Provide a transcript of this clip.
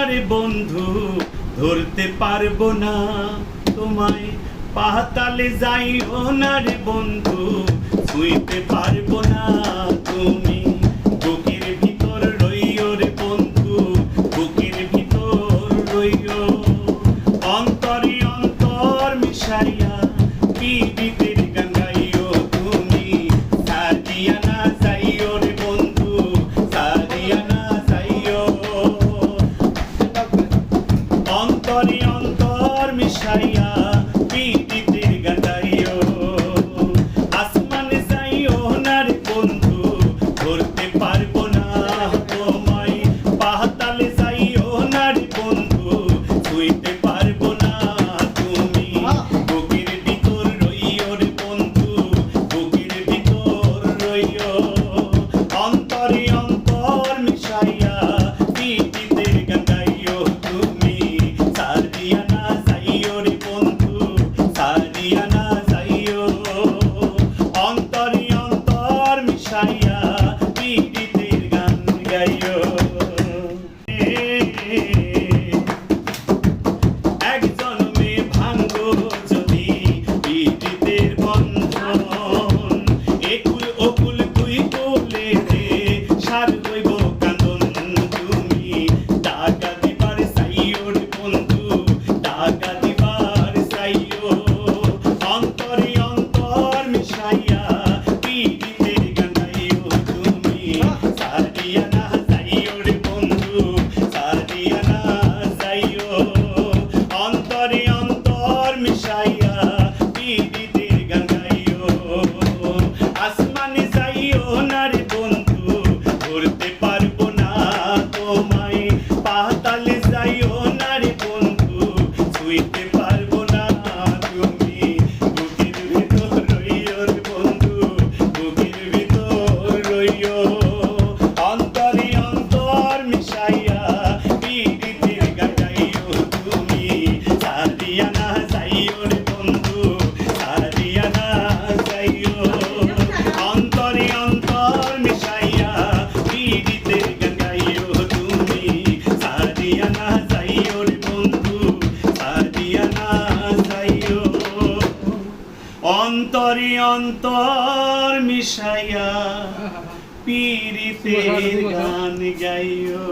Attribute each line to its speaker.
Speaker 1: রে বন্ধু ধরতে পারবো না তোমায়, পাতালে যাইও না রে বন্ধু ছুঁইতে পারবো না। তুমি বুকের ভিতর রইও রে বন্ধু, বুকের ভিতর রইও, অন্তরে অন্তর মিশাইয়া পীড়িতের গান গাইও। তুমি সারিয়া না যাইও রে বন্ধু, সারিয়া না যাইও, অন্তরে অন্তর মিশাইয়া পীড়িতের গান গাইও। আসমানে যাইও না রে বন্ধু ধরতে পারবো না তোমায়, পাতালে যাইও না রে বন্ধু ছুঁইতে পারবো না। তুমি বুকের ভিতর রইও রে বন্ধু, বুকের ভিতর রইও, অন্তরে অন্তর মিশাইয়া পীড়িতের গান গাইও। তুমি সারিয়া না যাইও রে বন্ধু, সারিয়া না যাইও, অন্তরে অন্তর মিশাইয়া পীড়িতের গান গাইও। এক জন্মে ভাঙ্গো যদি পীড়িতের বন্ধন, একুল ওকুল দুই কোলেতে সার হইব কান্দন। তুমি টাকা দিবার চাইও রে বন্ধু, টাকা দিবার চাইও, অন্তরে অন্তর মিশাইয়া পীড়িতের গান গাইও। তুমি সারিয়া না যাইও রে বন্ধু, সারিয়া না যাইও, অন্তরে অন্তর মিশাইয়া পীড়িতের গান গাইও। আসমানে যাইও না রে বন্ধু ধরতে পারবো না তোমায়, পাতালে যাইও না রে বন্ধু ছুঁইতে পারবো না। তুমি বুকের ভিতর রইও রে বন্ধু, বুকের ভিতর রইও, অন্তরে অন্তর মিশাইয়া পীড়িতের গান গাইও। তুমি সারিয়া না যাইও রে বন্ধু, সারিয়া না যাইও, অন্তরে অন্তর মিশাইয়া পীড়িতের গান গাইও। তুমি সারিয়া না যাইও রে বন্ধু, সারিয়া না যাইও, অন্তরে অন্তর মিশাইয়া পীড়িতের গান গাইও।